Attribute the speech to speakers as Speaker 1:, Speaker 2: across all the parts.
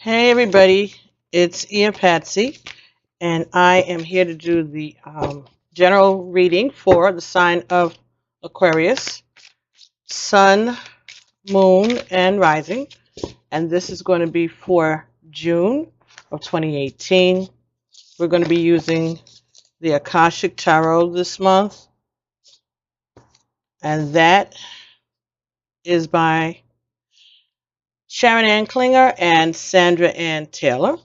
Speaker 1: Hey everybody, it's Ian Patsy, and I am here to do the general reading for the sign of Aquarius, Sun, Moon, and Rising. And this is going to be for June of 2018. We're going to be using the Akashic Tarot this month, and that is by Sharon Klinger and Sandra Taylor.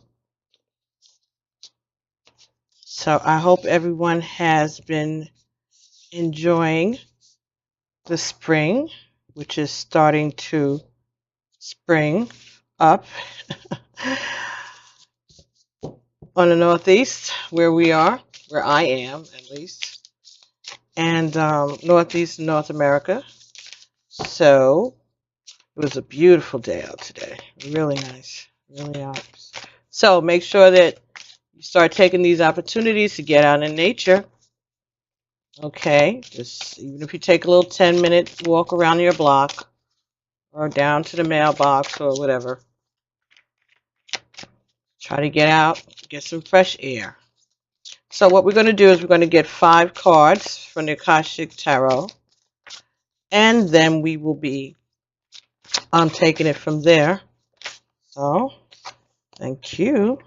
Speaker 1: So I hope everyone has been enjoying the spring, which is starting to spring up on the Northeast, where we are, where I am at least, and Northeast North America. So it was a beautiful day out today. Really nice. Really nice. So make sure that you start taking these opportunities to get out in nature. Okay, just even if you take a little 10-minute walk around your block or down to the mailbox or whatever, try to get out, get some fresh air. So what we're going to do is we're going to get 5 cards from the Akashic Tarot, and then we will be taking it from there. So, thank you.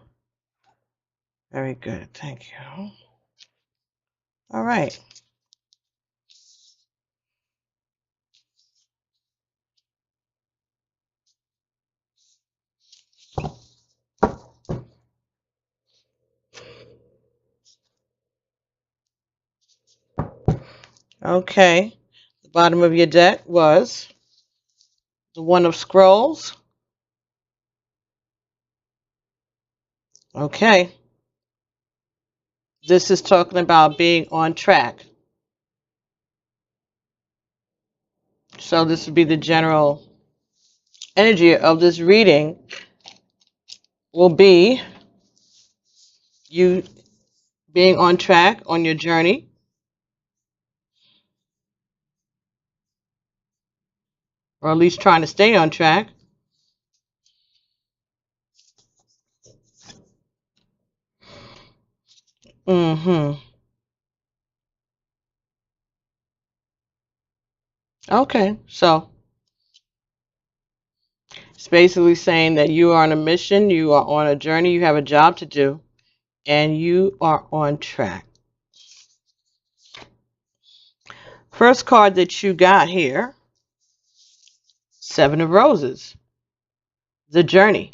Speaker 1: Very good. Thank you. All right. Okay. The bottom of your deck was the One of Scrolls. Okay. This is talking about being on track. So this would be the general energy of this reading will be you being on track on your journey, or at least trying to stay on track. Okay, so it's basically saying that you are on a mission, you are on a journey, you have a job to do, and you are on track. First card that you got here, 7 of Roses, the journey.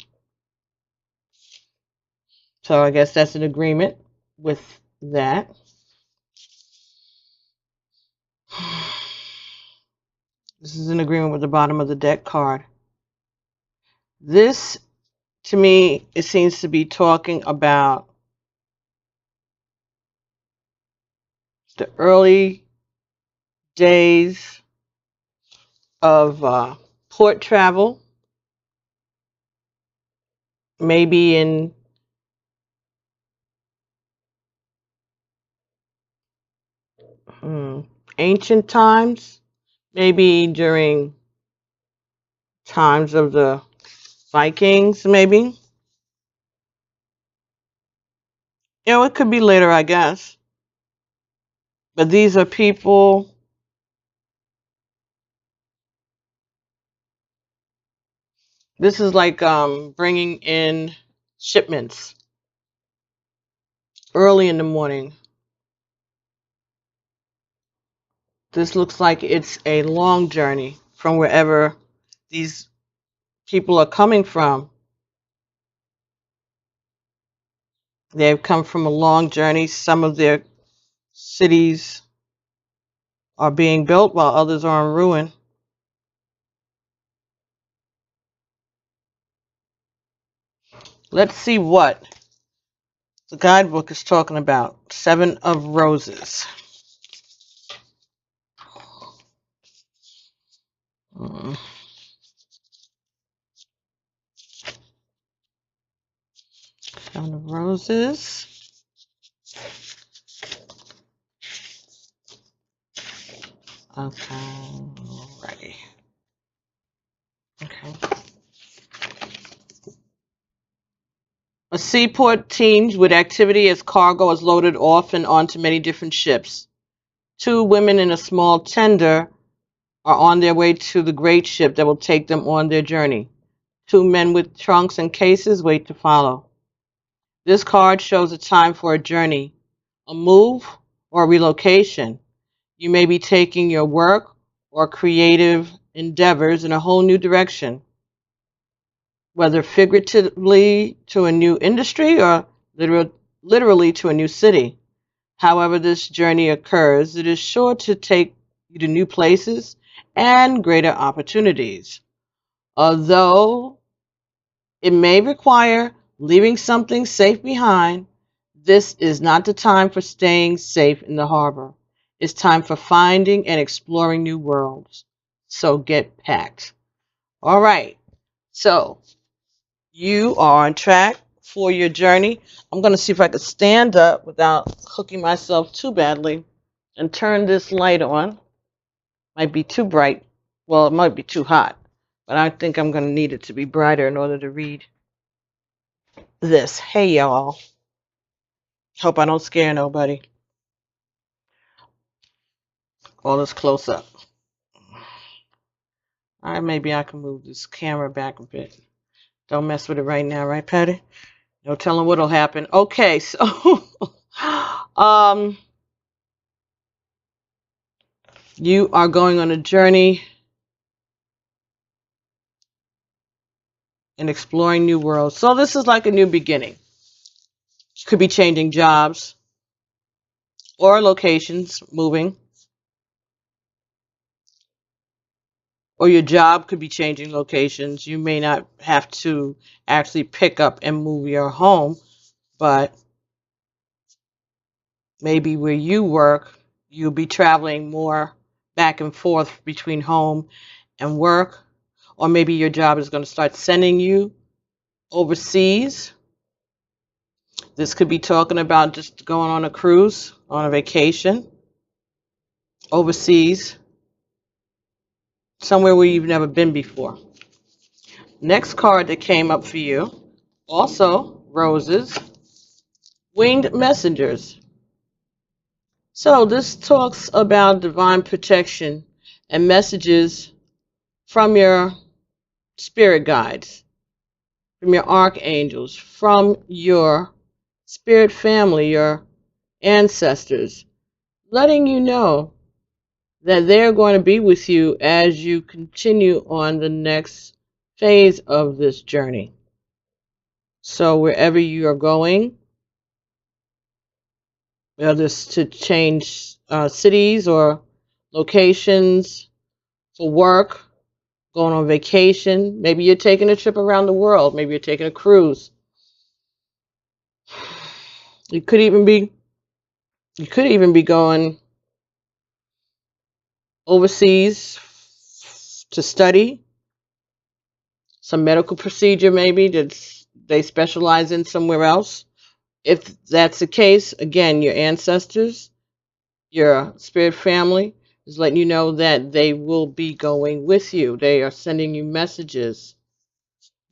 Speaker 1: So I guess that's an agreement with that. This is an agreement with the bottom of the deck card. This, to me, it seems to be talking about the early days of port travel, maybe in ancient times, maybe during times of the Vikings, maybe. You know, it could be later, I guess. But these are people this is like bringing in shipments early in the morning. This looks like it's a long journey from wherever these people are coming from. They've come from a long journey. Some of their cities are being built while others are in ruin. Let's see what the guidebook is talking about. 7 of Roses. Seven of Roses. Okay, alrighty. Okay. A seaport teems with activity as cargo is loaded off and onto many different ships. 2 women in a small tender are on their way to the great ship that will take them on their journey. 2 men with trunks and cases wait to follow. This card shows a time for a journey, a move, or a relocation. You may be taking your work or creative endeavors in a whole new direction, whether figuratively to a new industry or literally to a new city. However this journey occurs, it is sure to take you to new places and greater opportunities. Although it may require leaving something safe behind, this is not the time for staying safe in the harbor. It's time for finding and exploring new worlds. So get packed. All right. So you are on track for your journey. I'm going to see if I can stand up without hooking myself too badly and turn this light on. Might be too bright. Well, it might be too hot. But I think I'm going to need it to be brighter in order to read this. Hey, y'all. Hope I don't scare nobody. All this close up. All right, maybe I can move this camera back a bit. Don't mess with it right now, right, Patty? No telling what'll happen. Okay, so you are going on a journey and exploring new worlds. So this is like a new beginning. You could be changing jobs or locations, moving. Or your job could be changing locations. You may not have to actually pick up and move your home, but maybe where you work, you'll be traveling more back and forth between home and work. Or maybe your job is going to start sending you overseas. This could be talking about just going on a cruise, on a vacation, overseas, somewhere where you've never been before. Next card that came up for you, also roses, winged messengers. So this talks about divine protection and messages from your spirit guides, from your archangels, from your spirit family, your ancestors, letting you know that they're going to be with you as you continue on the next phase of this journey. So wherever you are going, whether it's to change cities or locations for work, going on vacation, maybe you're taking a trip around the world, maybe you're taking a cruise. You could even be going overseas to study some medical procedure, maybe that they specialize in somewhere else. If that's the case, again, your ancestors, your spirit family is letting you know that they will be going with you. They are sending you messages.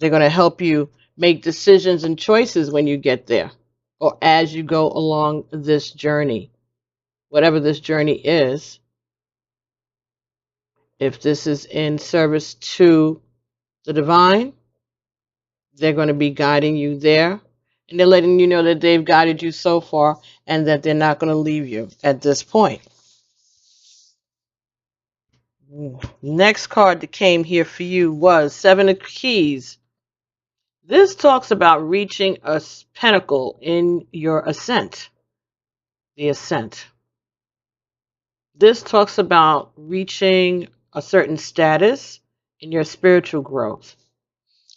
Speaker 1: They're going to help you make decisions and choices when you get there or as you go along this journey, whatever this journey is. If this is in service to the divine, they're going to be guiding you there. And they're letting you know that they've guided you so far and that they're not going to leave you at this point. Next card that came here for you was Seven of Keys. This talks about reaching a pinnacle in your ascent, the ascent. This talks about reaching a certain status in your spiritual growth.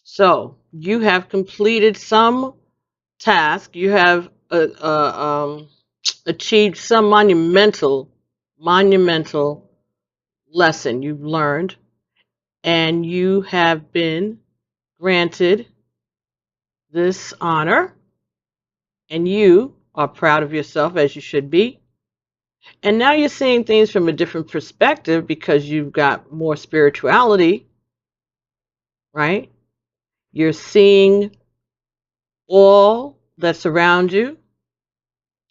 Speaker 1: So you have completed some task. You have achieved some monumental lesson you've learned, and you have been granted this honor, and you are proud of yourself, as you should be. And now you're seeing things from a different perspective because you've got more spirituality, right? You're seeing all that surround you,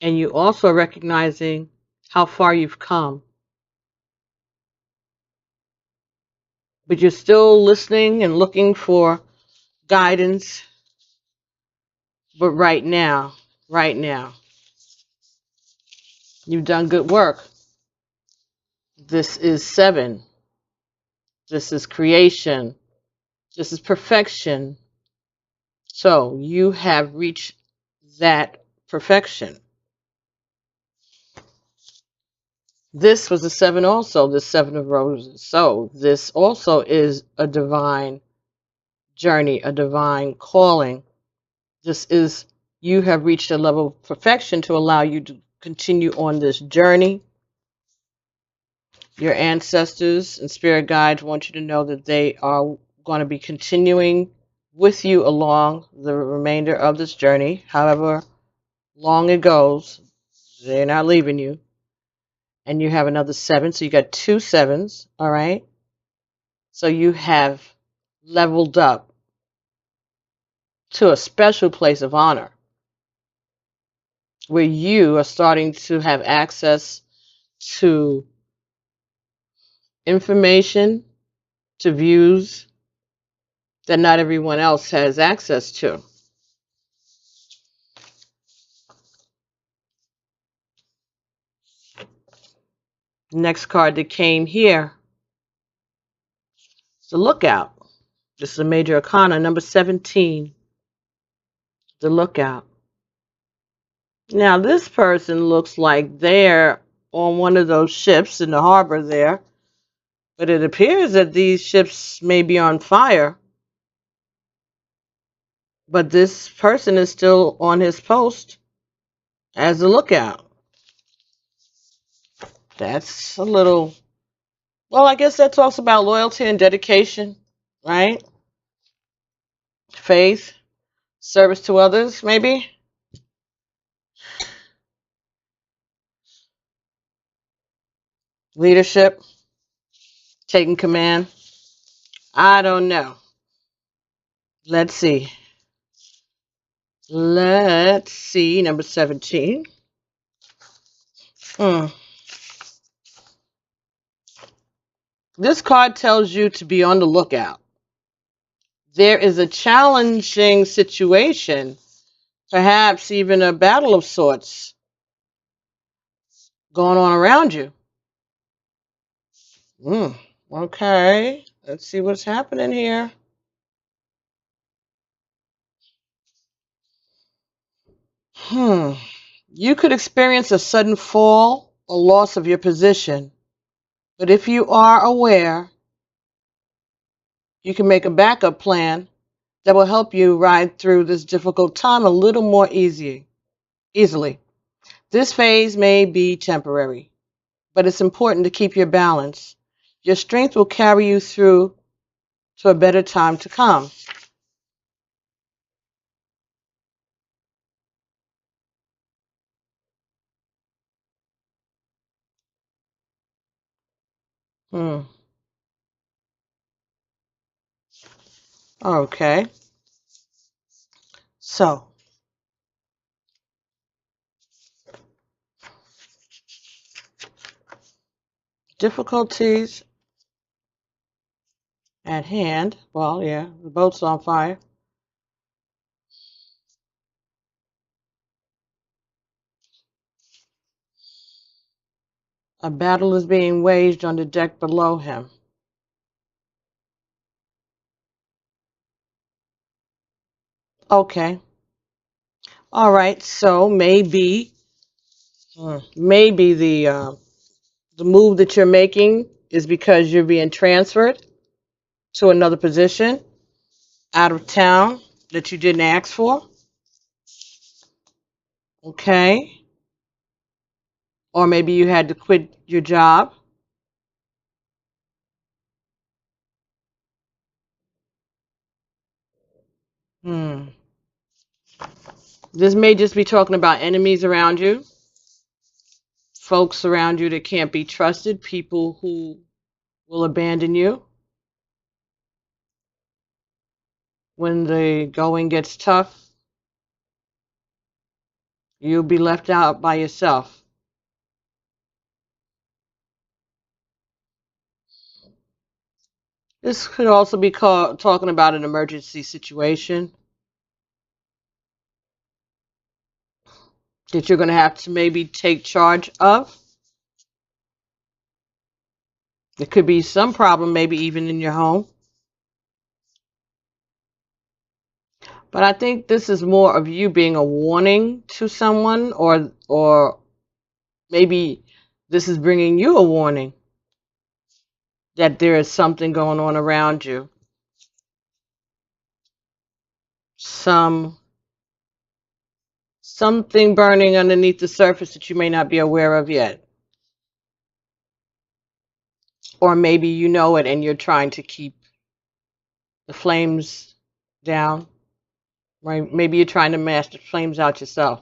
Speaker 1: and you also recognizing how far you've come. But you're still listening and looking for guidance. But right now, you've done good work. This is 7. This is creation. This is perfection. So you have reached that perfection. This was a 7 also, the 7 of roses. So this also is a divine journey, a divine calling. This is, you have reached a level of perfection to allow you to continue on this journey. Your ancestors and spirit guides want you to know that they are going to be continuing with you along the remainder of this journey. However long it goes, they're not leaving you. And you have another 7, so you got 2 7s, all right? So you have leveled up to a special place of honor where you are starting to have access to information, to views that not everyone else has access to. Next card that came here is the Lookout. This is a major arcana, number 17, the Lookout. Now, this person looks like they're on one of those ships in the harbor there, but it appears that these ships may be on fire. But this person is still on his post as a lookout. That's a little, well, I guess that talks about loyalty and dedication, right? Faith, service to others, maybe. Leadership, taking command. I don't know. Let's see. Let's see, number 17. This card tells you to be on the lookout. There is a challenging situation, perhaps even a battle of sorts, going on around you. Okay, let's see what's happening here. You could experience a sudden fall or loss of your position, but if you are aware, you can make a backup plan that will help you ride through this difficult time a little more easily. This phase may be temporary, but it's important to keep your balance. Your strength will carry you through to a better time to come. Okay. So, difficulties at hand. Well, yeah, the boat's on fire. A battle is being waged on the deck below him. Okay. All right. So maybe the move that you're making is because you're being transferred to another position out of town that you didn't ask for. Okay. Or maybe you had to quit your job. This may just be talking about enemies around you, folks around you that can't be trusted, people who will abandon you when the going gets tough. You'll be left out by yourself. This could also be talking about an emergency situation that you're going to have to maybe take charge of. It could be some problem, maybe even in your home. But I think this is more of you being a warning to someone, or maybe this is bringing you a warning that there is something going on around you. Something burning underneath the surface that you may not be aware of yet. Or maybe you know it and you're trying to keep the flames down. Right? Maybe you're trying to mask the flames out yourself.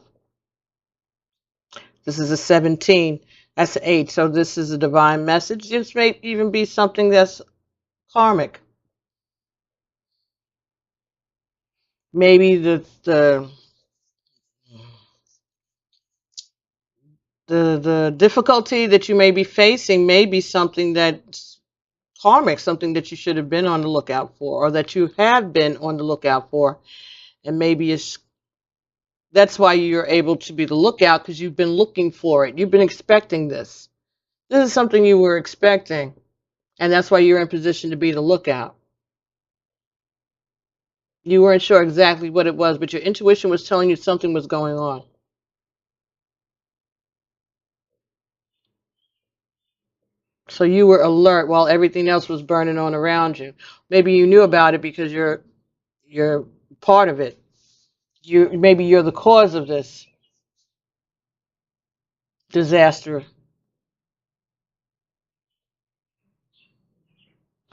Speaker 1: This is a 17. That's an 8. So this is a divine message. This may even be something that's karmic. Maybe the difficulty that you may be facing may be something that's karmic, something that you should have been on the lookout for, or that you have been on the lookout for, and maybe that's why you're able to be the lookout, because you've been looking for it. You've been expecting this. This is something you were expecting, and that's why you're in position to be the lookout. You weren't sure exactly what it was, but your intuition was telling you something was going on. So you were alert while everything else was burning on around you. Maybe you knew about it because you're part of it. Maybe you're the cause of this disaster,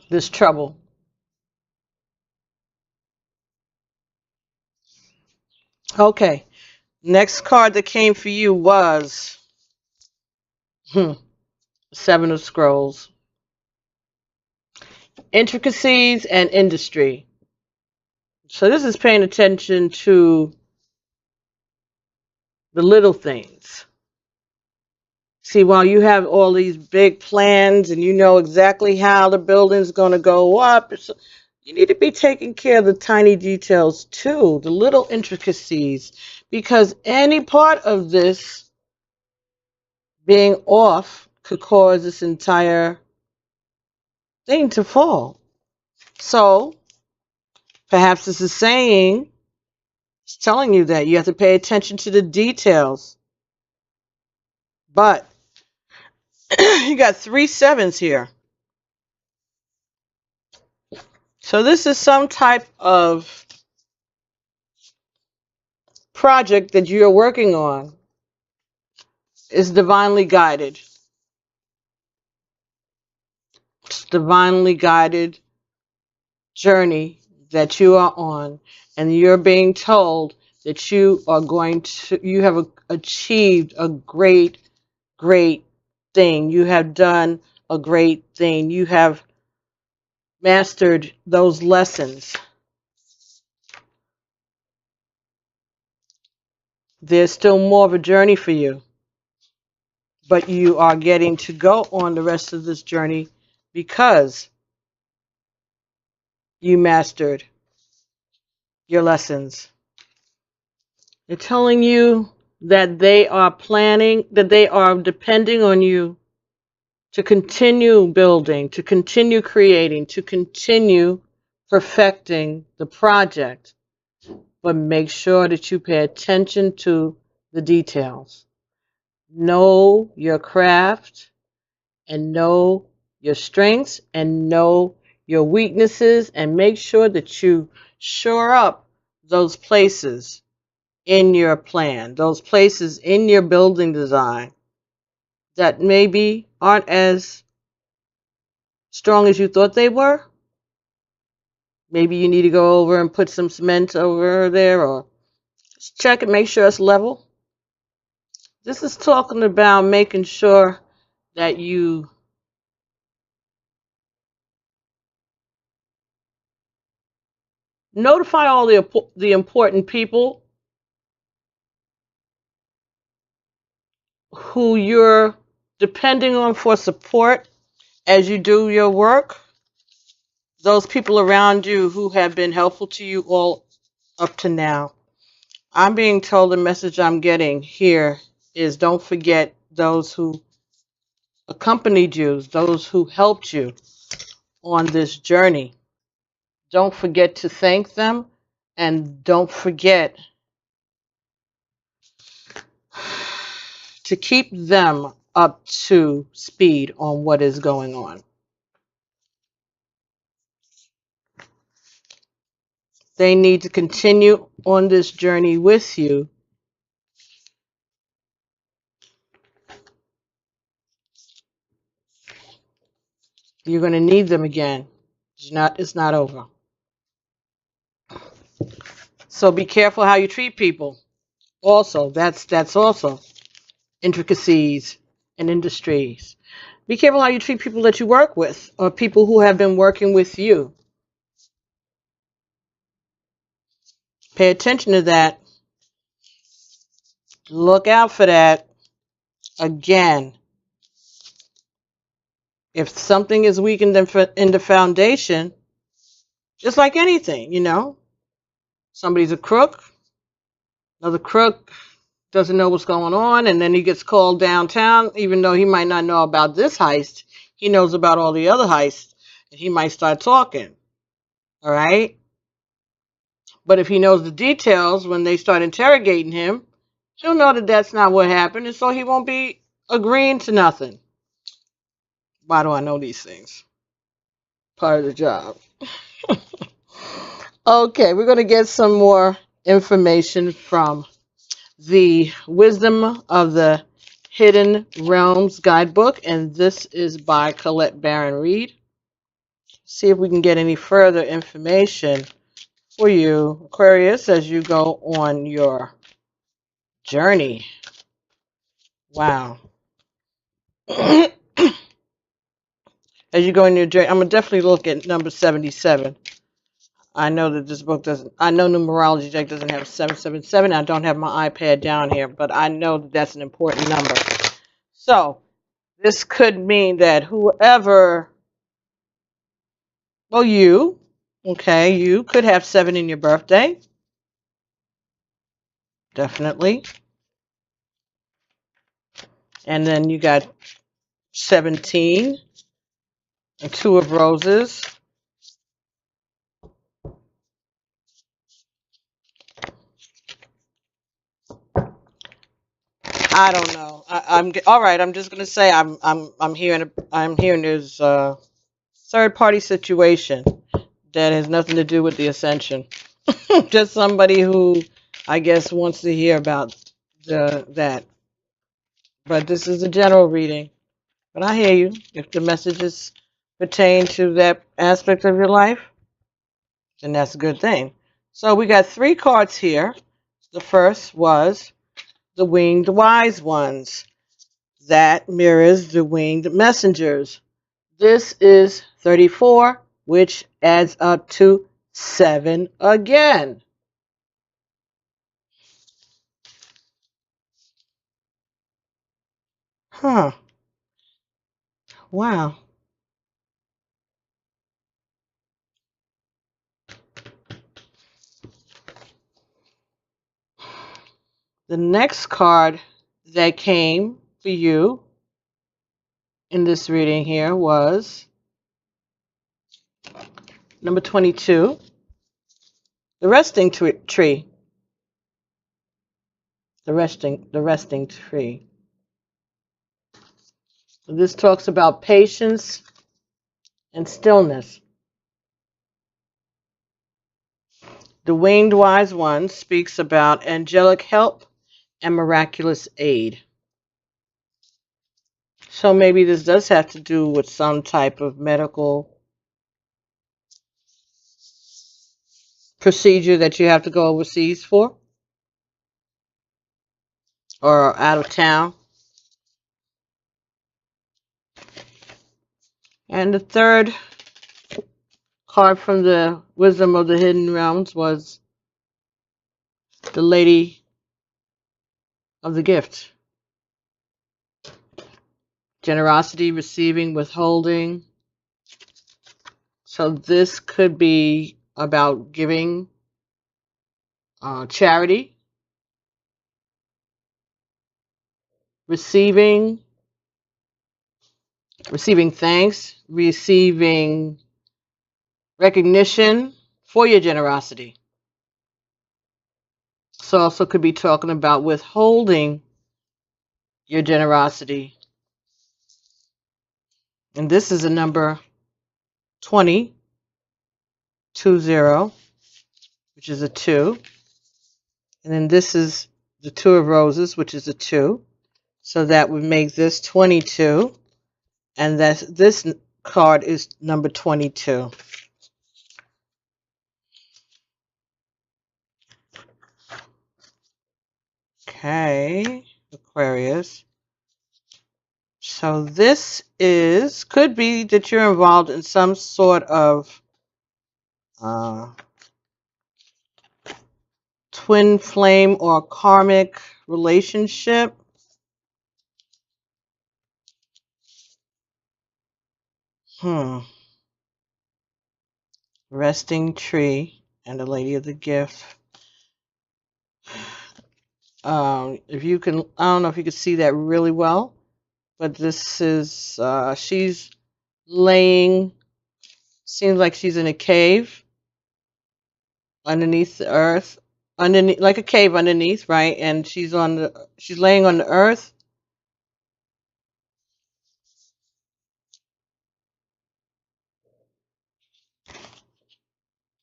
Speaker 1: this trouble. Okay. Next card that came for you was Seven of Scrolls. Intricacies and industry. So this is paying attention to the little things. See, while you have all these big plans and you know exactly how the building's going to go up, you need to be taking care of the tiny details too, the little intricacies, because any part of this being off could cause this entire thing to fall. So perhaps this is saying, it's telling you that you have to pay attention to the details. But you got 3 sevens here. So this is some type of project that you're working on. Is divinely guided. It's divinely guided journey that you are on, and you're being told that you have achieved a great thing. You have done a great thing. You have mastered those lessons. There's still more of a journey for you, but you are getting to go on the rest of this journey because you mastered your lessons. They're telling you that they are planning, that they are depending on you to continue building, to continue creating, to continue perfecting the project. But make sure that you pay attention to the details. Know your craft and know your strengths and know your weaknesses, and make sure that you shore up those places in your plan, those places in your building design that maybe aren't as strong as you thought they were. Maybe you need to go over and put some cement over there, or just check and make sure it's level. This is talking about making sure that you notify all the important people who you're depending on for support as you do your work, those people around you who have been helpful to you all up to now. I'm being told the message I'm getting here is don't forget those who accompanied you, those who helped you on this journey. Don't forget to thank them, and don't forget to keep them up to speed on what is going on. They need to continue on this journey with you. You're going to need them again. It's not over. So be careful how you treat people. Also, that's also intricacies and industries. Be careful how you treat people that you work with or people who have been working with you. Pay attention to that. Look out for that. Again, if something is weak in the foundation, just like anything, somebody's a crook, another crook doesn't know what's going on, and then he gets called downtown, even though he might not know about this heist, he knows about all the other heists, and he might start talking, all right? But if he knows the details, when they start interrogating him, he'll know that that's not what happened, and so he won't be agreeing to nothing. Why do I know these things? Part of the job. Okay, we're going to get some more information from the Wisdom of the Hidden Realms guidebook, and this is by Colette Baron-Reid. See if we can get any further information for you, Aquarius, as you go on your journey. Wow. As you go on your journey, I'm going to definitely look at number 77. I know that this book doesn't, I know Numerology deck doesn't have 777. I don't have my iPad down here, but I know that that's an important number. So, this could mean that whoever, well, you could have 7 in your birthday. Definitely. And then you got 17 and 2 of roses. I don't know. I'm all right. I'm just gonna say I'm hearing there's a third party situation that has nothing to do with the ascension. Just somebody who I guess wants to hear about that. But this is a general reading. But I hear you. If the messages pertain to that aspect of your life, then that's a good thing. So we got 3 cards here. The first was the winged wise ones. That mirrors the winged messengers. This is 34, which adds up to 7 again. Huh. Wow. The next card that came for you in this reading here was number 22, the resting tree. The resting tree. This talks about patience and stillness. The winged wise one speaks about angelic help and miraculous aid. So maybe this does have to do with some type of medical procedure that you have to go overseas for or out of town. And the third card from the Wisdom of the Hidden Realms was the Lady of the Gift. Generosity, receiving, withholding. So this could be about giving, charity, receiving thanks, receiving recognition for your generosity. So also could be talking about withholding your generosity. And this is a number 20, which is a 2. And then this is the 2 of roses, which is a 2. So that would make this 22. And this card is number 22. Okay, Aquarius. So this could be that you're involved in some sort of twin flame or karmic relationship. Resting tree and the lady of the gift. If you can, I don't know if you can see that really well, but this is, she's laying, seems like she's in a cave underneath the earth, underneath, like a cave underneath, right? And she's laying on the earth.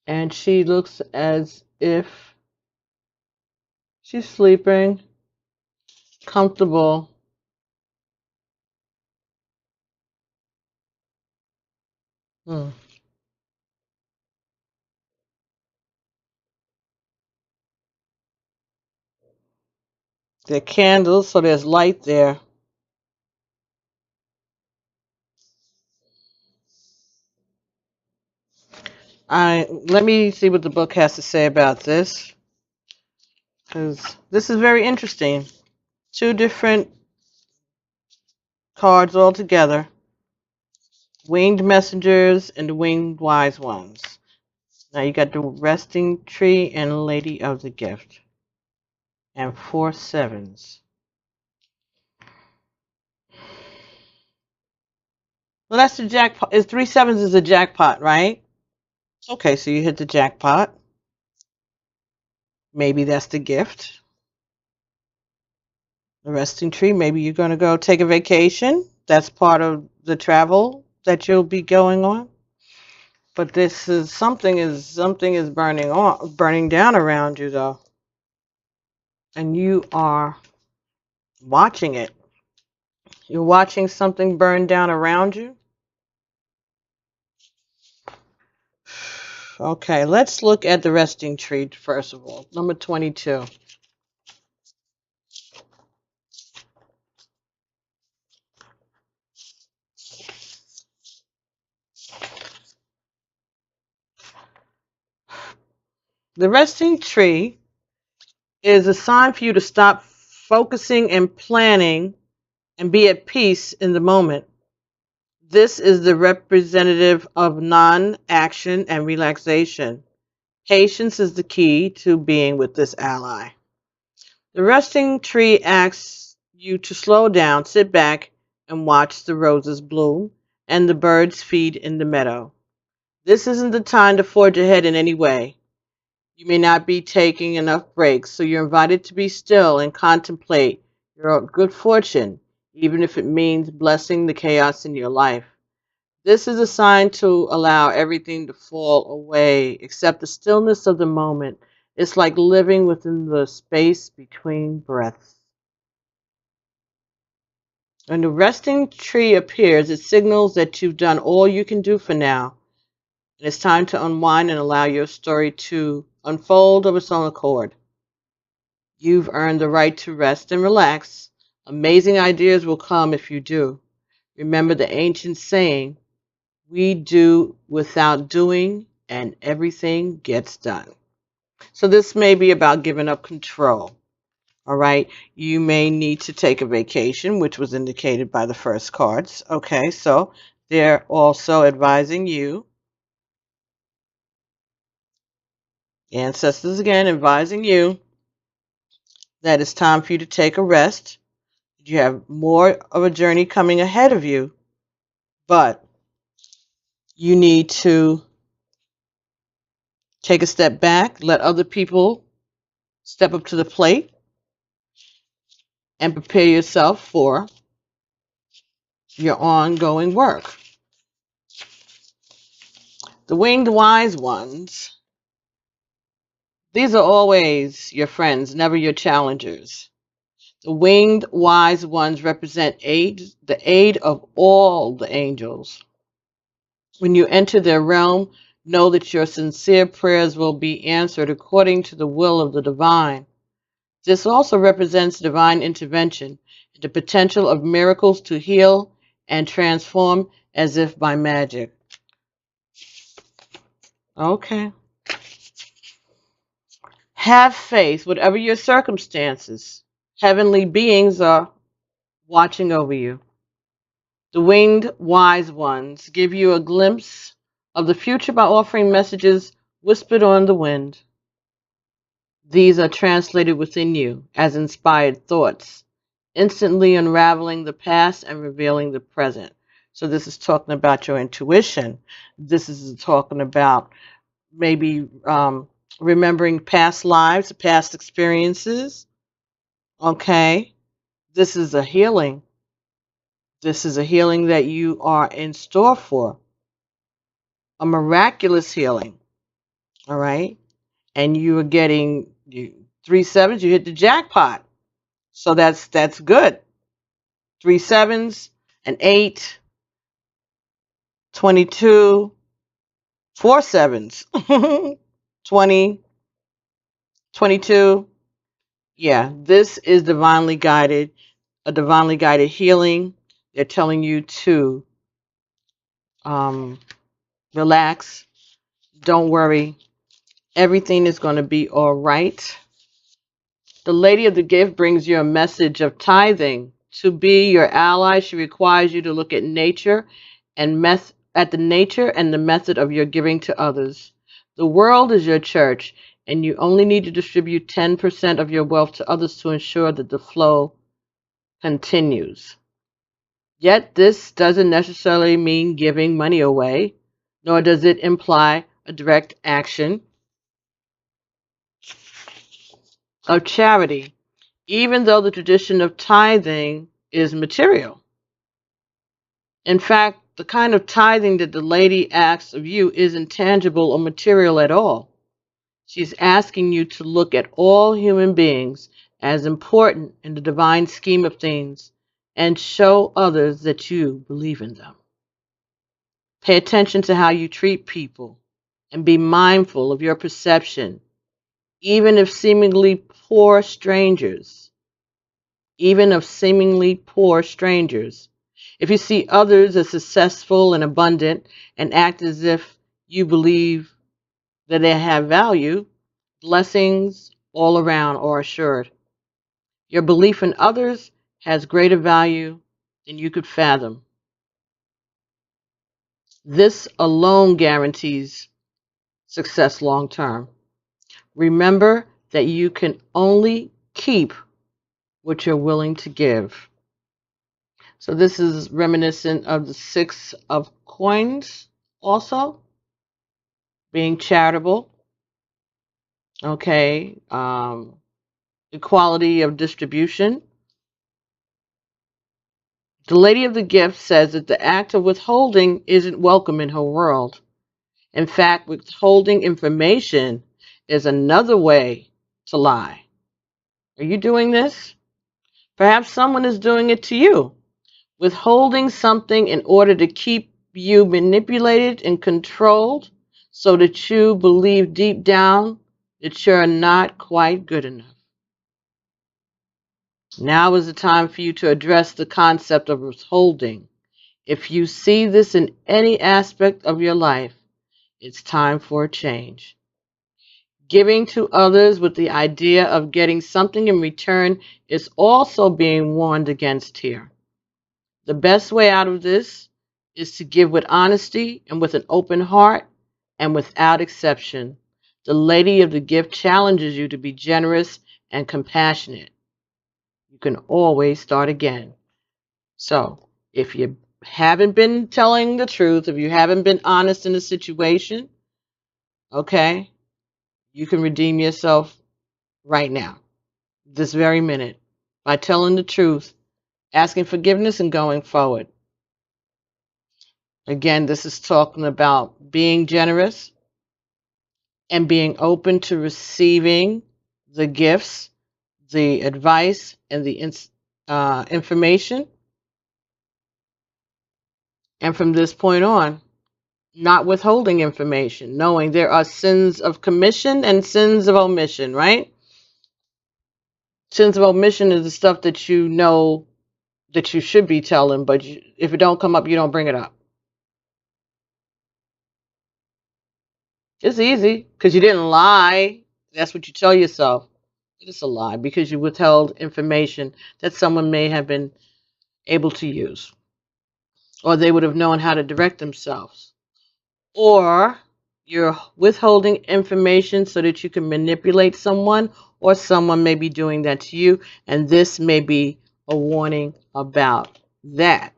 Speaker 1: And she looks as if she's sleeping, comfortable. There are candles, so there's light there. Let me see what the book has to say about this, because this is very interesting. 2 different cards all together. Winged messengers and the winged wise ones. Now you got the resting tree and lady of the gift. And 4 sevens. Well, that's the jackpot. 3 sevens is a jackpot, right? Okay, so you hit the jackpot. Maybe that's the gift. The resting tree, maybe you're going to go take a vacation. That's part of the travel that you'll be going on. But this is something is burning down around you though. And you are watching it. You're watching something burn down around you. Okay, let's look at the resting tree first of all. Number 22. The resting tree is a sign for you to stop focusing and planning and be at peace in the moment. This is the representative of non-action and relaxation. Patience is the key to being with this ally. The resting tree asks you to slow down, sit back, and watch the roses bloom and the birds feed in the meadow. This isn't the time to forge ahead in any way. You may not be taking enough breaks, so you're invited to be still and contemplate your good fortune, even if it means blessing the chaos in your life. This is a sign to allow everything to fall away, except the stillness of the moment. It's like living within the space between breaths. When the resting tree appears, it signals that you've done all you can do for now. And it's time to unwind and allow your story to unfold of its own accord. You've earned the right to rest and relax. Amazing ideas will come if you do. Remember the ancient saying, we do without doing and everything gets done. So this may be about giving up control. All right. You may need to take a vacation, which was indicated by the first cards. Okay. So they're also advising you, ancestors again, advising you that it's time for you to take a rest. You have more of a journey coming ahead of you, but you need to take a step back, let other people step up to the plate, and prepare yourself for your ongoing work. The winged wise ones, these are always your friends, never your challengers. The winged wise ones represent the aid of all the angels. When you enter their realm, know that your sincere prayers will be answered according to the will of the divine. This also represents divine intervention, the potential of miracles to heal and transform as if by magic. Okay. Have faith, whatever your circumstances. Heavenly beings are watching over you. The winged wise ones give you a glimpse of the future by offering messages whispered on the wind. These are translated within you as inspired thoughts, instantly unraveling the past and revealing the present. So this is talking about your intuition. This is talking about maybe remembering past lives, past experiences. Okay. This is a healing. This is a healing that you are in store for. A miraculous healing. All right. And you are getting 3 sevens, you hit the jackpot. So that's good. 3 sevens, an 8, 22, 4 sevens, 20, 22. Yeah, this is divinely guided, a divinely guided healing. They're telling you to relax, don't worry, everything is going to be all right. The Lady of the Gift brings you a message of tithing. To be your ally, she requires you to look at nature and at the nature and the method of your giving to others. The world is your church, and you only need to distribute 10% of your wealth to others to ensure that the flow continues. Yet this doesn't necessarily mean giving money away, nor does it imply a direct action of charity, even though the tradition of tithing is material. In fact, the kind of tithing that the lady asks of you isn't tangible or material at all. She's asking you to look at all human beings as important in the divine scheme of things and show others that you believe in them. Pay attention to how you treat people and be mindful of your perception, even of seemingly poor strangers. Even of seemingly poor strangers. If you see others as successful and abundant and act as if you believe that they have value, blessings all around are assured. Your belief in others has greater value than you could fathom. This alone guarantees success long term. Remember that you can only keep what you're willing to give. So this is reminiscent of the 6 of coins also, being charitable, okay, equality of distribution. The Lady of the Gift says that the act of withholding isn't welcome in her world. In fact, withholding information is another way to lie. Are you doing this? Perhaps someone is doing it to you. Withholding something in order to keep you manipulated and controlled so that you believe deep down that you're not quite good enough. Now is the time for you to address the concept of withholding. If you see this in any aspect of your life, it's time for a change. Giving to others with the idea of getting something in return is also being warned against here. The best way out of this is to give with honesty and with an open heart and without exception. The Lady of the Gift challenges you to be generous and compassionate. You can always start again. So, if you haven't been telling the truth, if you haven't been honest in a situation, okay, you can redeem yourself right now, this very minute, by telling the truth, asking forgiveness, and going forward. Again, this is talking about being generous and being open to receiving the gifts, the advice, and the information. And from this point on, not withholding information, knowing there are sins of commission and sins of omission, right? Sins of omission is the stuff that you know that you should be telling, but if it don't come up, you don't bring it up. It's easy because you didn't lie. That's what you tell yourself. It's a lie because you withheld information that someone may have been able to use, or they would have known how to direct themselves. Or you're withholding information so that you can manipulate someone, or someone may be doing that to you, and this may be a warning about that.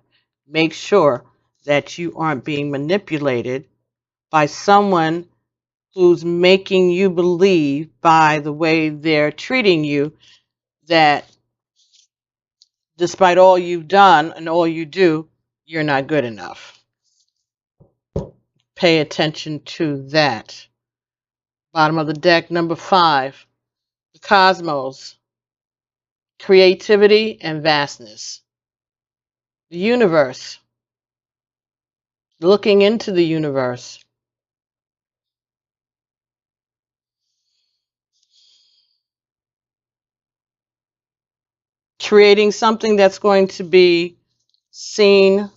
Speaker 1: Make sure that you aren't being manipulated by someone who's making you believe by the way they're treating you that despite all you've done and all you do, you're not good enough. Pay attention to that. Bottom of the deck, number 5, the cosmos, creativity and vastness. The universe, looking into the universe. Creating something that's going to be seen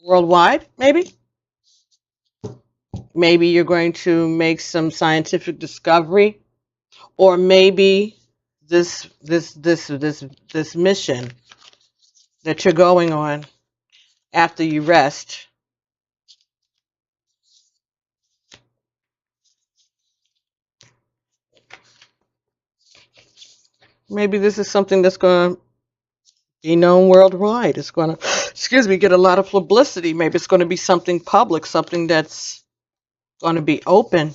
Speaker 1: worldwide, maybe. Maybe you're going to make some scientific discovery, or maybe this mission that you're going on after you rest maybe this is something that's going to be known worldwide. It's going to, get a lot of publicity. Maybe it's going to be something public, something that's going to be open.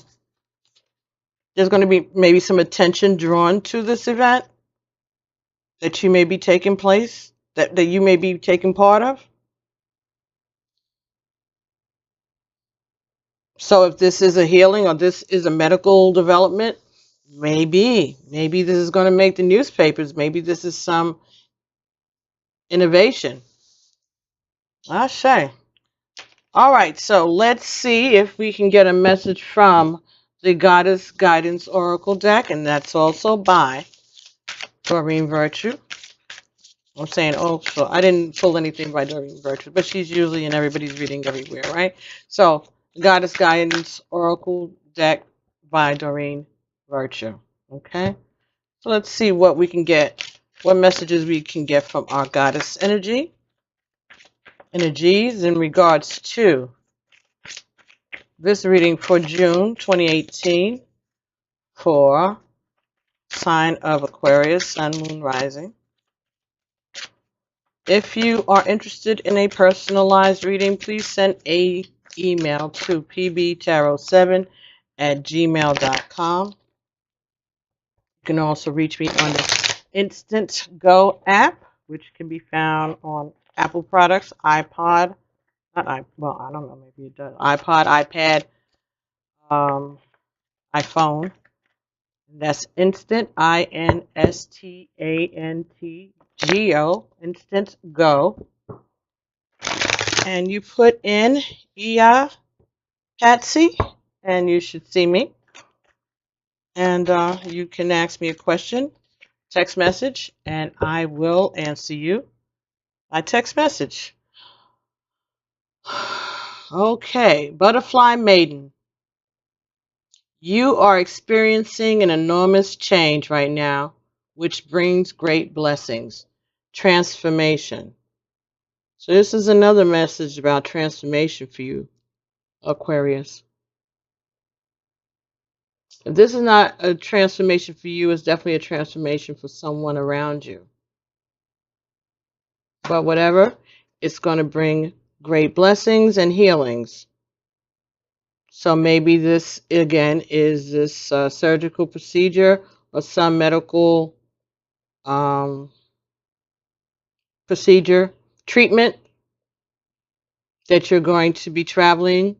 Speaker 1: There's going to be maybe some attention drawn to this event that you may be taking place, that you may be taking part of. So if this is a healing or this is a medical development, maybe this is going to make the newspapers. Maybe this is some innovation. I say. All right, so let's see if we can get a message from the Goddess Guidance Oracle deck, and that's also by Doreen Virtue. I'm saying also, I didn't pull anything by Doreen Virtue, but she's usually in everybody's reading everywhere, right? So, Goddess Guidance Oracle deck by Doreen Virtue. Okay, so let's see what we can get, what messages we can get from our Goddess energies in regards to this reading for June 2018 for sign of Aquarius, Sun, Moon, Rising. If you are interested in a personalized reading, please send an email to pbtarot7@gmail.com. You can also reach me on the Instant Go app, which can be found on Apple products, iPod, I don't know, maybe it does, iPod, iPad, iPhone. That's Instant, INSTANTGO, Instant Go. And you put in Ia Patsy, and you should see me. And you can ask me a question, text message, and I will answer you by text message. Okay, Butterfly Maiden. You are experiencing an enormous change right now, which brings great blessings. Transformation. So this is another message about transformation for you, Aquarius. If this is not a transformation for you, it's definitely a transformation for someone around you. But whatever, it's going to bring great blessings and healings. So maybe this, again, is this surgical procedure or some medical procedure, treatment that you're going to be traveling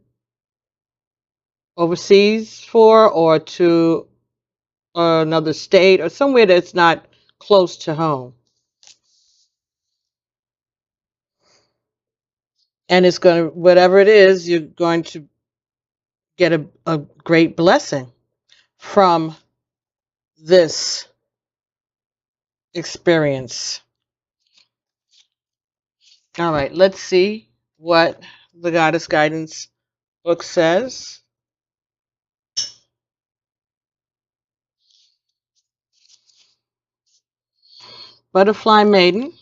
Speaker 1: overseas for, or to another state or somewhere that's not close to home. And it's going to, whatever it is, you're going to get a great blessing from this experience. All right, let's see what the Goddess Guidance book says. Butterfly Maiden.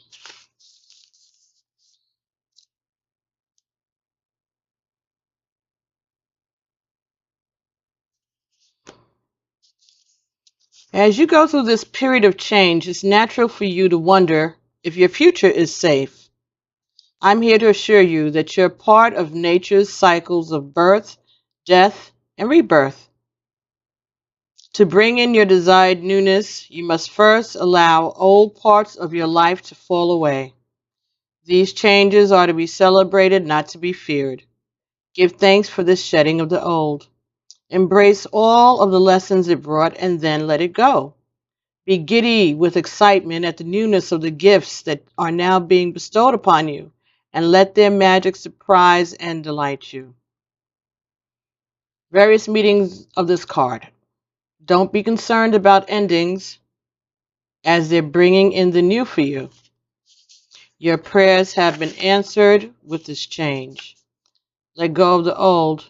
Speaker 1: As you go through this period of change, it's natural for you to wonder if your future is safe. I'm here to assure you that you're part of nature's cycles of birth, death, and rebirth. To bring in your desired newness, you must first allow old parts of your life to fall away. These changes are to be celebrated, not to be feared. Give thanks for this shedding of the old. Embrace all of the lessons it brought and then let it go. Be giddy with excitement at the newness of the gifts that are now being bestowed upon you, and let their magic surprise and delight you. Various meanings of this card. Don't be concerned about endings, as they're bringing in the new for you. Your prayers have been answered with this change. Let go of the old.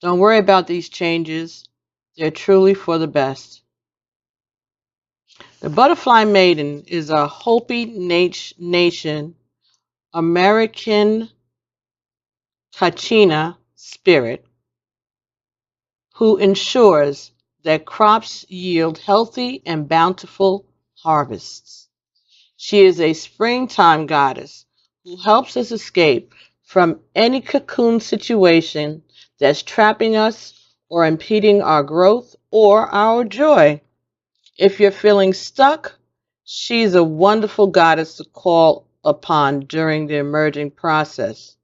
Speaker 1: Don't worry about these changes. They're truly for the best. The Butterfly Maiden is a Hopi Nation American Kachina spirit who ensures that crops yield healthy and bountiful harvests. She is a springtime goddess who helps us escape from any cocoon situation that's trapping us or impeding our growth or our joy. If you're feeling stuck, she's a wonderful goddess to call upon during the emerging process.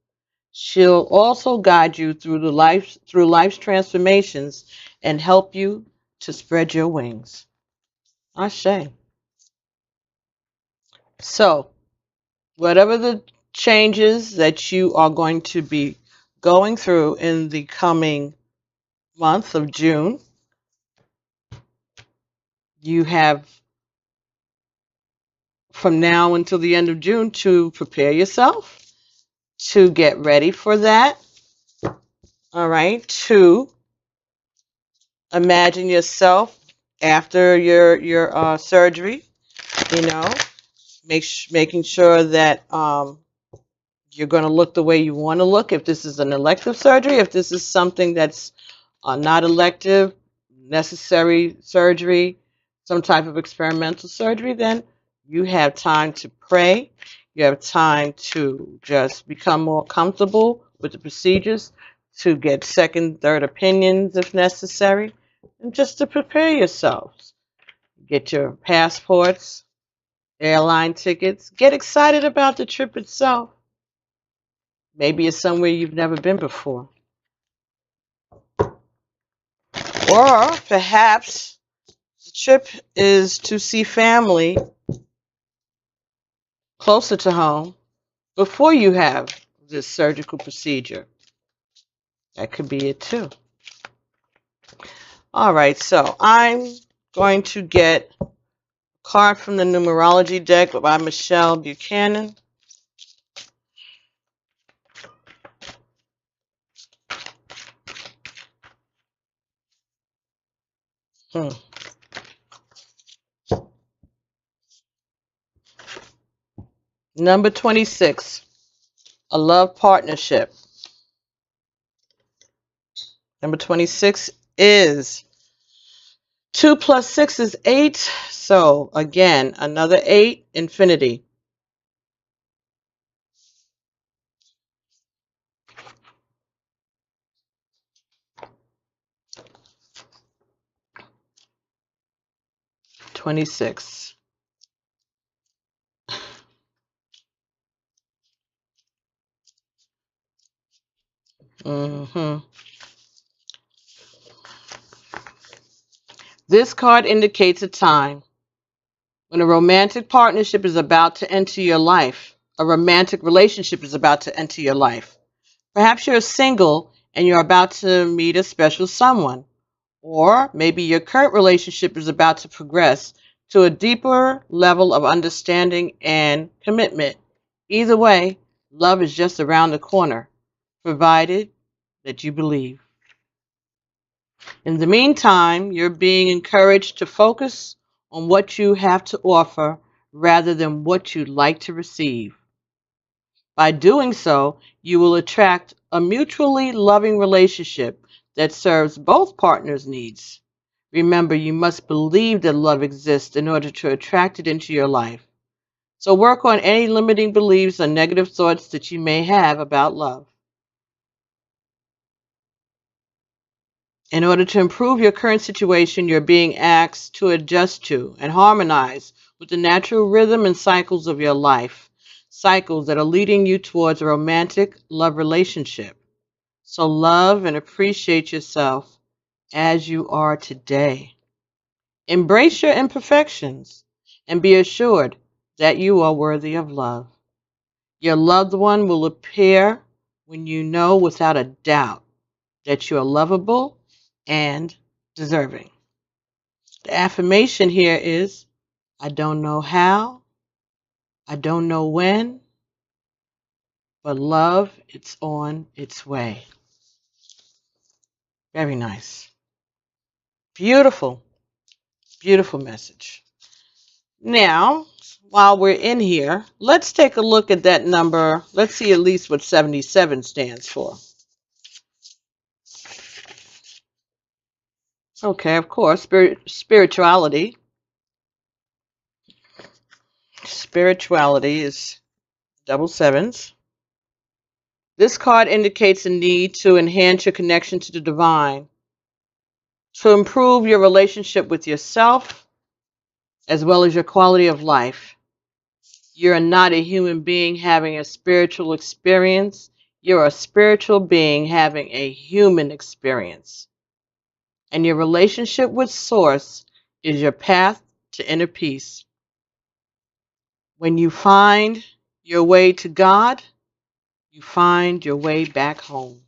Speaker 1: She'll also guide you through life's transformations and help you to spread your wings. Ashe. So, whatever the changes that you are going to be going through in the coming month of June, you have from now until the end of June to prepare yourself, to get ready for that. All right, to imagine yourself after your surgery, you know, making sure that you're going to look the way you want to look. If this is an elective surgery, if this is something that's not elective, necessary surgery, some type of experimental surgery, then you have time to pray. You have time to just become more comfortable with the procedures, to get second, third opinions if necessary, and just to prepare yourselves. Get your passports, airline tickets. Get excited about the trip itself. Maybe it's somewhere you've never been before. Or perhaps the trip is to see family closer to home before you have this surgical procedure. That could be it too. All right, so I'm going to get a card from the Numerology deck by Michelle Buchanan. Hmm. Number 26, a love partnership. Number 26 is 2 plus 6 is 8. So again, another 8, infinity. '26. Mm-hmm. This card indicates a time when a romantic partnership is about to enter your life. A romantic relationship is about to enter your life. Perhaps you're single and you're about to meet a special someone. Or maybe your current relationship is about to progress to a deeper level of understanding and commitment. Either way, love is just around the corner, provided that you believe. In the meantime, you're being encouraged to focus on what you have to offer rather than what you'd like to receive. By doing so, you will attract a mutually loving relationship that serves both partners' needs. Remember, you must believe that love exists in order to attract it into your life. So work on any limiting beliefs or negative thoughts that you may have about love. In order to improve your current situation, you're being asked to adjust to and harmonize with the natural rhythm and cycles of your life, cycles that are leading you towards a romantic love relationship. So love and appreciate yourself as you are today. Embrace your imperfections and be assured that you are worthy of love. Your loved one will appear when you know without a doubt that you are lovable and deserving. The affirmation here is, I don't know how, I don't know when, but love, it's on its way. Very nice. Beautiful, beautiful message. Now, while we're in here, let's take a look at that number. Let's see at least what 77 stands for. Okay, of course, spirituality. Spirituality is double sevens. This card indicates a need to enhance your connection to the divine, to improve your relationship with yourself, as well as your quality of life. You're not a human being having a spiritual experience. You're a spiritual being having a human experience. And your relationship with Source is your path to inner peace. When you find your way to God, you find your way back home.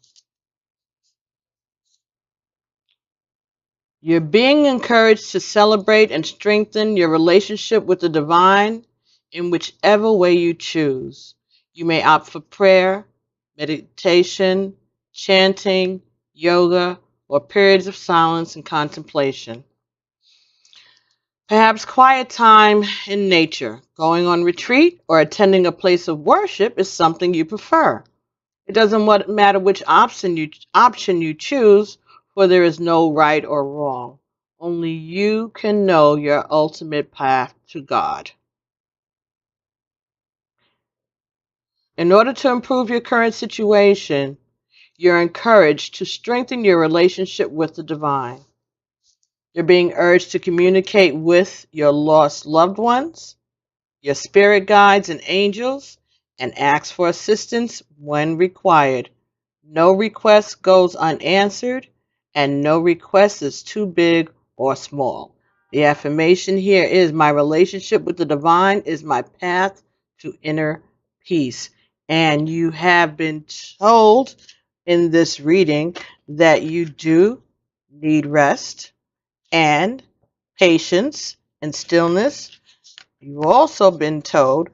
Speaker 1: You're being encouraged to celebrate and strengthen your relationship with the divine in whichever way you choose. You may opt for prayer, meditation, chanting, yoga, or periods of silence and contemplation. Perhaps quiet time in nature, going on retreat, or attending a place of worship is something you prefer. It doesn't matter which option you choose, for there is no right or wrong. Only you can know your ultimate path to God. In order to improve your current situation, you're encouraged to strengthen your relationship with the divine. You're being urged to communicate with your lost loved ones, your spirit guides and angels, and ask for assistance when required. No request goes unanswered, and no request is too big or small. The affirmation here is, my relationship with the divine is my path to inner peace. And you have been told in this reading that you do need rest and patience and stillness. You've also been told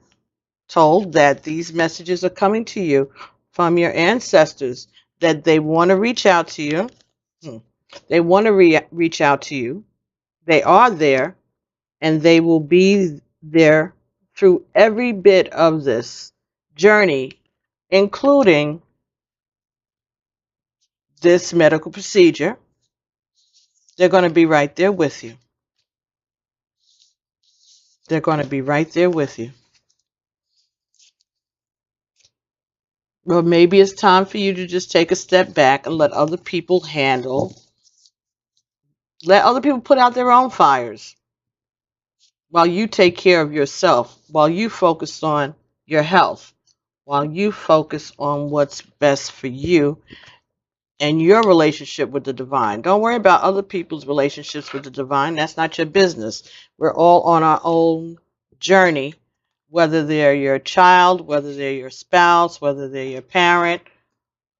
Speaker 1: that these messages are coming to you from your ancestors, that they want to reach out to you. They want to reach out to you, They are there, and they will be there through every bit of this journey, including this medical procedure. They're going to be right there with you. They're going to be right there with you. Well, maybe it's time for you to just take a step back and let other people put out their own fires while you take care of yourself, while you focus on your health, while you focus on what's best for you and your relationship with the divine. Don't worry about other people's relationships with the divine. That's not your business. We're all on our own journey, whether they're your child, whether they're your spouse, whether they're your parent,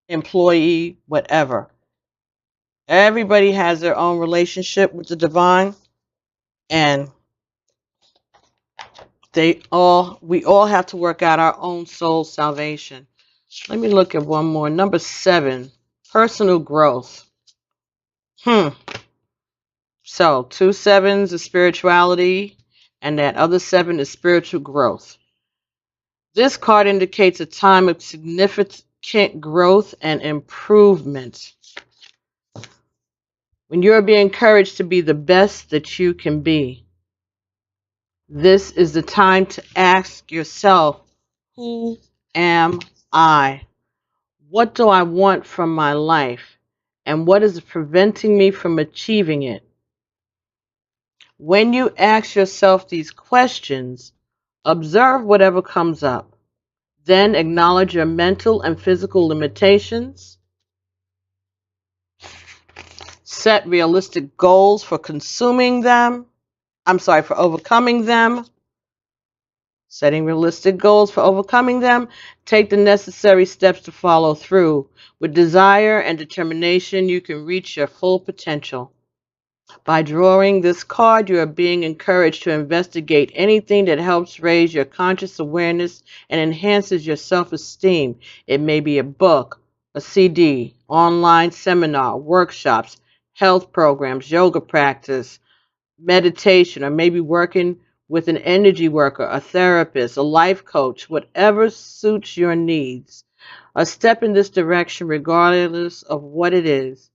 Speaker 1: employee, whatever. Everybody has their own relationship with the divine, and we all have to work out our own soul salvation. Let me look at one more. Number 7, personal growth. So 2 sevens is spirituality, and that other 7 is spiritual growth. This card indicates a time of significant growth and improvement. When you're being encouraged to be the best that you can be, this is the time to ask yourself, who am I? What do I want from my life? And what is preventing me from achieving it? When you ask yourself these questions, observe whatever comes up. Then acknowledge your mental and physical limitations. Set realistic goals for overcoming them. Setting realistic goals for overcoming them. Take the necessary steps to follow through. With desire and determination, you can reach your full potential. By drawing this card, you are being encouraged to investigate anything that helps raise your conscious awareness and enhances your self-esteem. It may be a book, a CD, online seminar, workshops, health programs, yoga practice, meditation, or maybe working with an energy worker, a therapist, a life coach, whatever suits your needs. A step in this direction, regardless of what it is,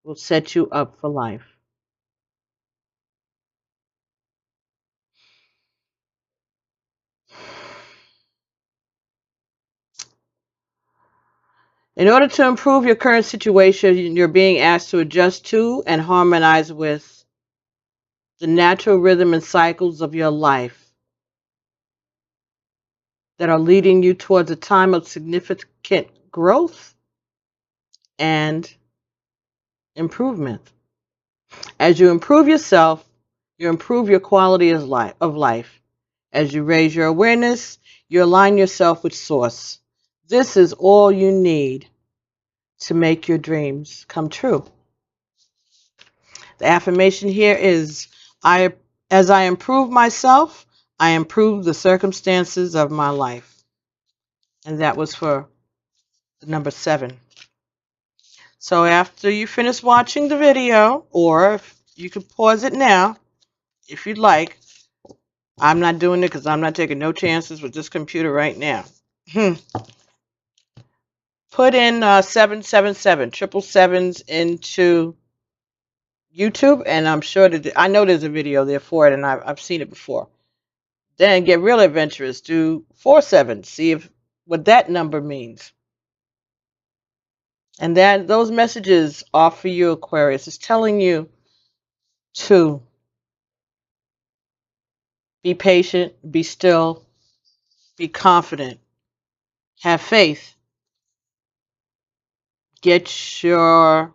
Speaker 1: will set you up for life. In order to improve your current situation, you're being asked to adjust to and harmonize with the natural rhythm and cycles of your life that are leading you towards a time of significant growth and improvement. As you improve yourself, you improve your quality of life. As you raise your awareness, you align yourself with Source. This is all you need to make your dreams come true. The affirmation here is, as I improve myself, I improve the circumstances of my life. And that was for number 7. So after you finish watching the video, or you can pause it now if you'd like. I'm not doing it because I'm not taking no chances with this computer right now. Put in 777, triple sevens into YouTube, and I'm sure that I know there's a video there for it, and I've seen it before. Then get real adventurous. Do 47. See what that number means. And those messages are for you, Aquarius. It's telling you to be patient, be still, be confident, have faith, get your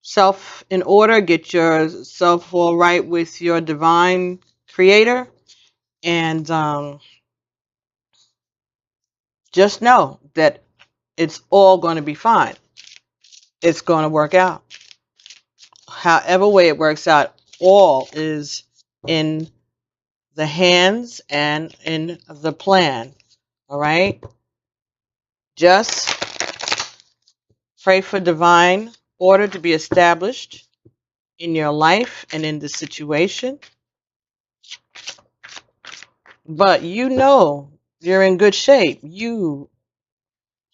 Speaker 1: self in order, get yourself all right with your divine creator, and just know that it's all going to be fine. It's going to work out. However way it works out, all is in the hands and in the plan. All right? Just pray for divine order to be established in your life and in the situation. But you know you're in good shape. You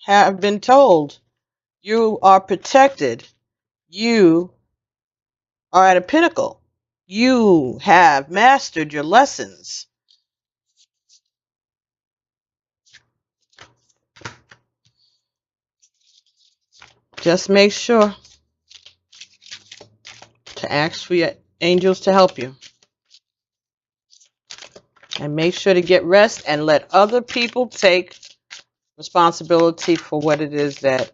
Speaker 1: have been told you are protected. You are at a pinnacle. You have mastered your lessons. Just make sure to ask for your angels to help you. And make sure to get rest and let other people take responsibility for what it is that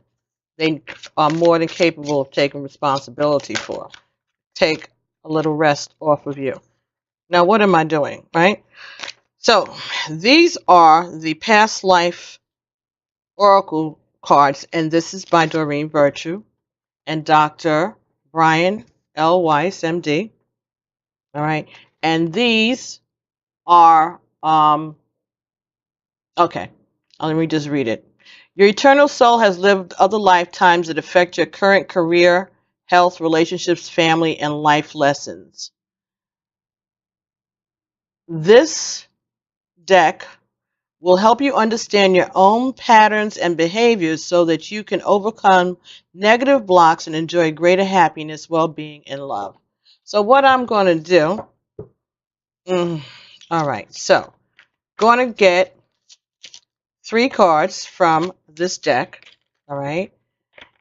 Speaker 1: they are more than capable of taking responsibility for. Take a little rest off of you. Now, what am I doing, right? So, these are the past life oracle cards, and this is by Doreen Virtue and Dr. Brian L. Weiss, MD. All right. And these are, okay, let me just read it. Your eternal soul has lived other lifetimes that affect your current career, health, relationships, family, and life lessons. This deck will help you understand your own patterns and behaviors so that you can overcome negative blocks and enjoy greater happiness, well-being, and love. So what I'm going to do, all right, so going to get 3 cards from this deck, all right,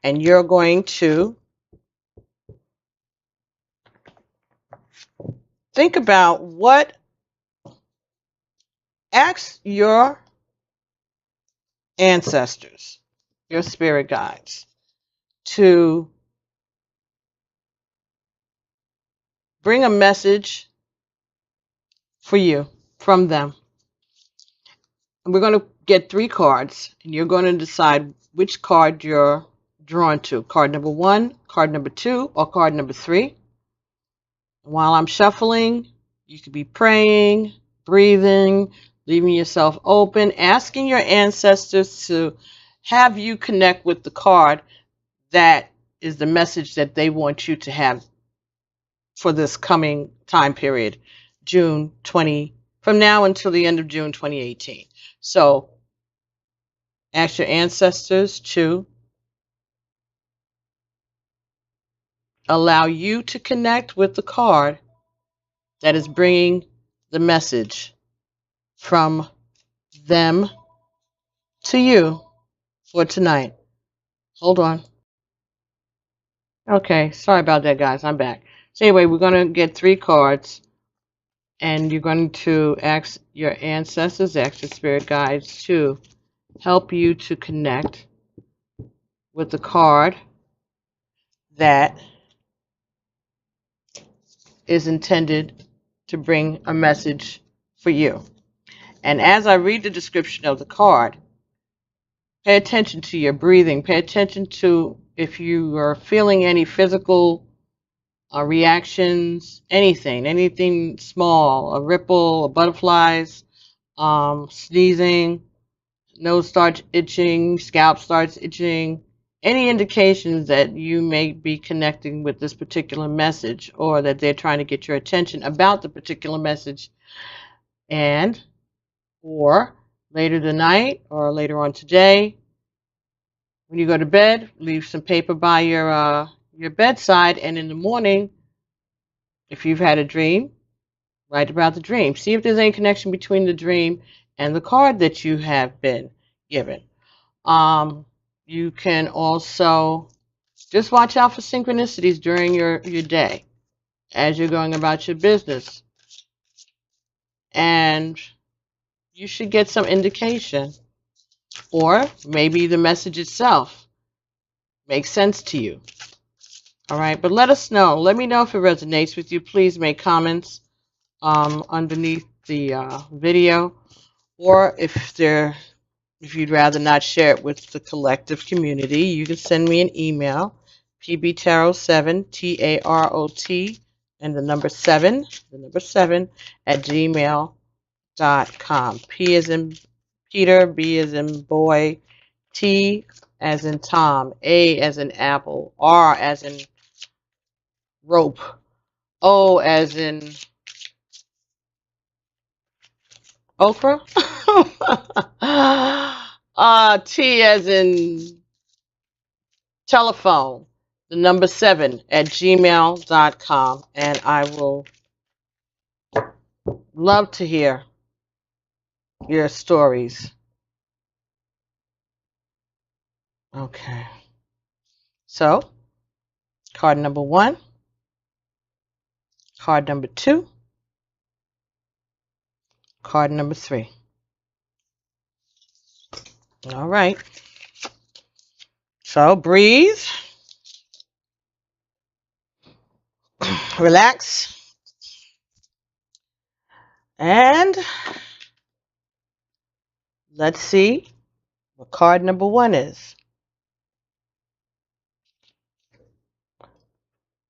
Speaker 1: and you're going to think about ask your ancestors, your spirit guides, to bring a message for you from them. We're going to get 3 cards, and you're going to decide which card you're drawn to. Card number 1, card number 2, or card number 3. While I'm shuffling, you could be praying, breathing, leaving yourself open, asking your ancestors to have you connect with the card that is the message that they want you to have for this coming time period, June 20, from now until the end of June 2018. So ask your ancestors to allow you to connect with the card that is bringing the message from them to you for tonight. Hold on. Okay, sorry about that, guys. I'm back. So anyway, we're going to get 3 cards, and you're going to ask your ancestors, ask your spirit guides to help you to connect with the card that is intended to bring a message for you. And as I read the description of the card, pay attention to your breathing. Pay attention to if you are feeling any physical reactions, anything small, a ripple, a butterflies, sneezing, nose starts itching, scalp starts itching, any indications that you may be connecting with this particular message or that they're trying to get your attention about the particular message. And or later tonight or later on today, when you go to bed, leave some paper by your bedside, and in the morning, if you've had a dream, write about the dream. See if there's any connection between the dream and the card that you have been given. You can also just watch out for synchronicities during your day as you're going about your business. And you should get some indication. Or maybe the message itself makes sense to you. All right, but let us know. Let me know if it resonates with you. Please make comments underneath the video, or if you'd rather not share it with the collective community, you can send me an email, pbtarot7, TAROT, and the number 7 at gmail.com. P as in Peter, B as in boy, T as in Tom, A as in apple, R as in rope. O as in okra. T as in telephone. The number 7 at gmail.com. And I will love to hear your stories. Okay. So, card number 1, card number 2, card number 3. All right. So, breathe, relax, and let's see what card number 1 is.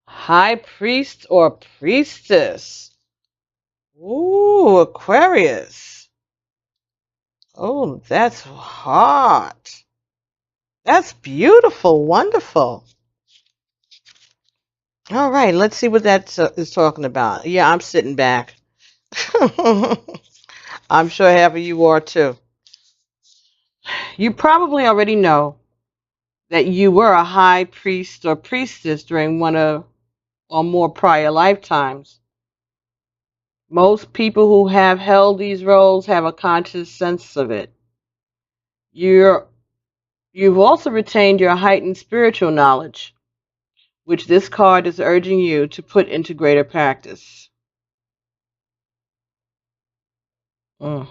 Speaker 1: High priest or priestess. Ooh, Aquarius. Oh, that's hot. That's beautiful, wonderful. All right, let's see what that is talking about. Yeah, I'm sitting back. I'm sure half of you are too. You probably already know that you were a high priest or priestess during one or more prior lifetimes. Most people who have held these roles have a conscious sense of it. You've also retained your heightened spiritual knowledge, which this card is urging you to put into greater practice. It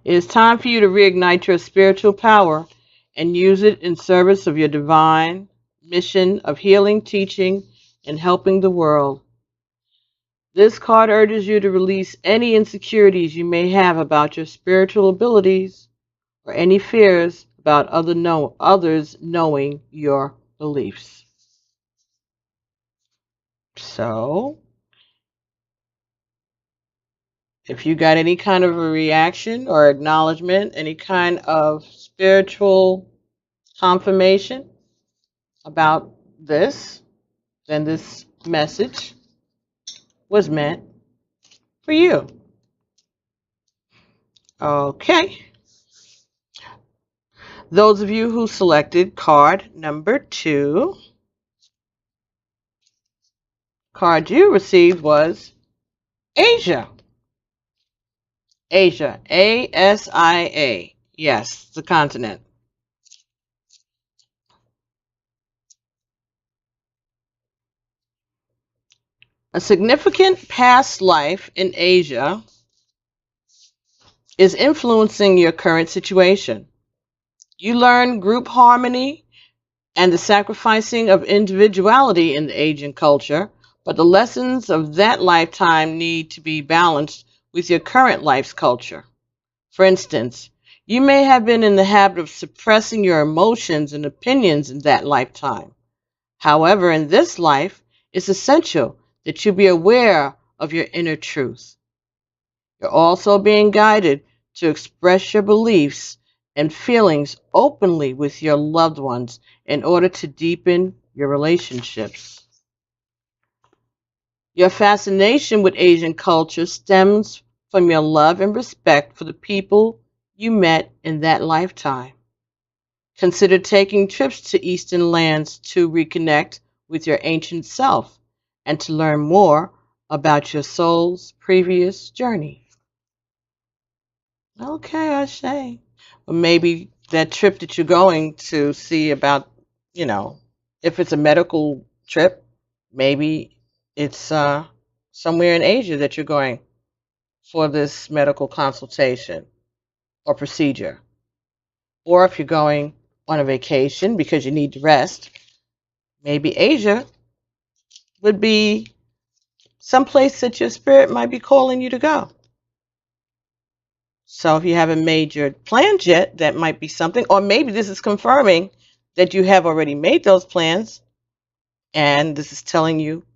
Speaker 1: is time for you to reignite your spiritual power and use it in service of your divine mission of healing, teaching, and helping the world. This card urges you to release any insecurities you may have about your spiritual abilities or any fears about others knowing your beliefs. So, if you got any kind of a reaction or acknowledgement, any kind of spiritual confirmation about this, then this message was meant for you. Okay. Those of you who selected card number 2, card you received was Asia. Asia, A-S-I-A. Yes, the continent. A significant past life in Asia is influencing your current situation. You learn group harmony and the sacrificing of individuality in the Asian culture, but the lessons of that lifetime need to be balanced with your current life's culture. For instance, you may have been in the habit of suppressing your emotions and opinions in that lifetime. However, in this life, it's essential that you be aware of your inner truth. You're also being guided to express your beliefs and feelings openly with your loved ones in order to deepen your relationships. Your fascination with Asian culture stems from your love and respect for the people you met in that lifetime. Consider taking trips to Eastern lands to reconnect with your ancient self and to learn more about your soul's previous journey. Okay, I say. Or maybe that trip that you're going to see about, if it's a medical trip, maybe it's somewhere in Asia that you're going for this medical consultation or procedure. Or if you're going on a vacation because you need to rest, maybe Asia would be someplace that your spirit might be calling you to go. So if you haven't made your plans yet, that might be something. Or maybe this is confirming that you have already made those plans, and this is telling you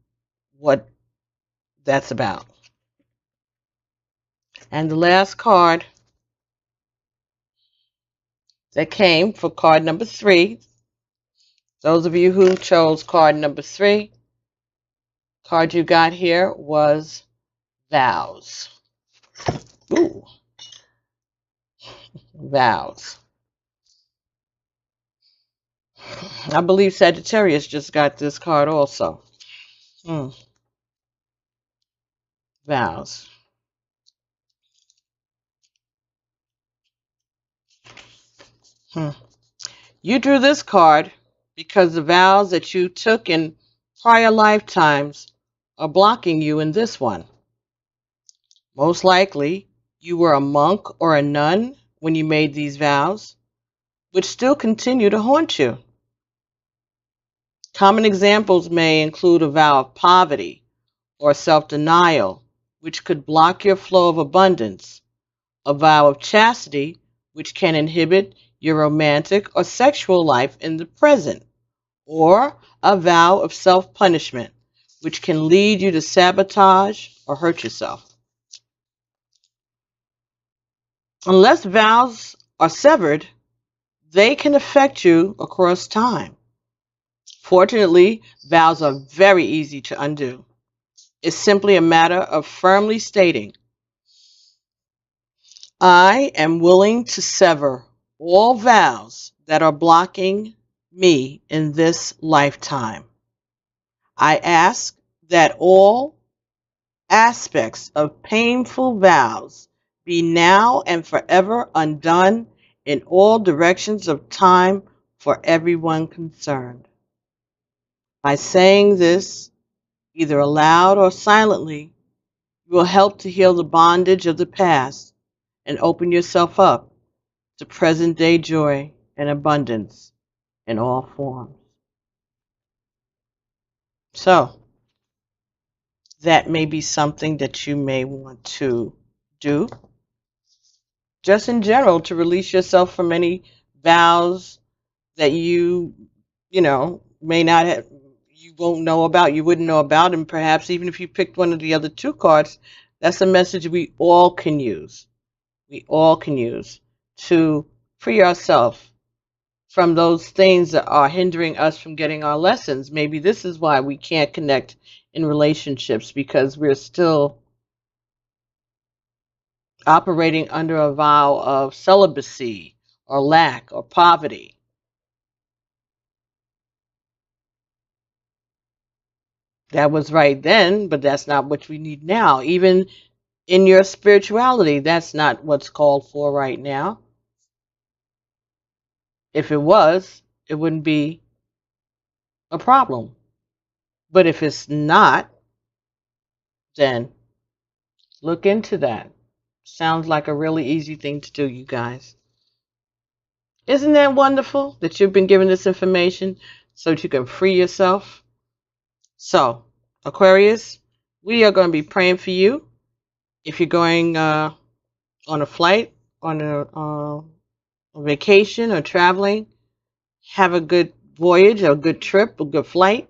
Speaker 1: what that's about. And the last card that came for card number 3 Those of you who chose card number 3, card you got here was vows. Ooh, vows. I believe Sagittarius just got this card also. Vows. You drew this card because the vows that you took in prior lifetimes are blocking you in this one. Most likely, you were a monk or a nun when you made these vows, which still continue to haunt you. Common examples may include a vow of poverty or self-denial, which could block your flow of abundance, a vow of chastity, which can inhibit your romantic or sexual life in the present, or a vow of self-punishment, which can lead you to sabotage or hurt yourself. Unless vows are severed, they can affect you across time. Fortunately, vows are very easy to undo. It's simply a matter of firmly stating, I am willing to sever all vows that are blocking me in this lifetime. I ask that all aspects of painful vows be now and forever undone in all directions of time for everyone concerned. By saying this, either aloud or silently, you will help to heal the bondage of the past and open yourself up to present-day joy and abundance in all forms. So, that may be something that you may want to do, just in general, to release yourself from any vows that you may not have, you won't know about, you wouldn't know about, and perhaps even if you picked one of the other 2 cards, that's a message we all can use. We all can use to free ourselves from those things that are hindering us from getting our lessons. Maybe this is why we can't connect in relationships, because we're still operating under a vow of celibacy or lack or poverty. That was right then, but that's not what we need now. Even in your spirituality, that's not what's called for right now. If it was, it wouldn't be a problem. But if it's not, then look into that. Sounds like a really easy thing to do, you guys. Isn't that wonderful that you've been given this information so that you can free yourself? So, Aquarius, we are going to be praying for you. If you're going on a flight, on a vacation, or traveling, have a good voyage, a good trip, a good flight,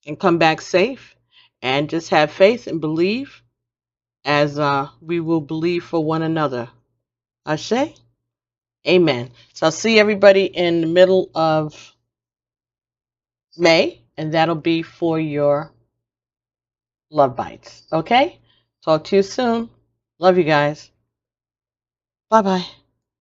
Speaker 1: and come back safe. And just have faith and believe, as we will believe for one another. Ashe? Amen. So I'll see everybody in the middle of May, and that'll be for your love bites. Okay? Talk to you soon. Love you guys. Bye-bye.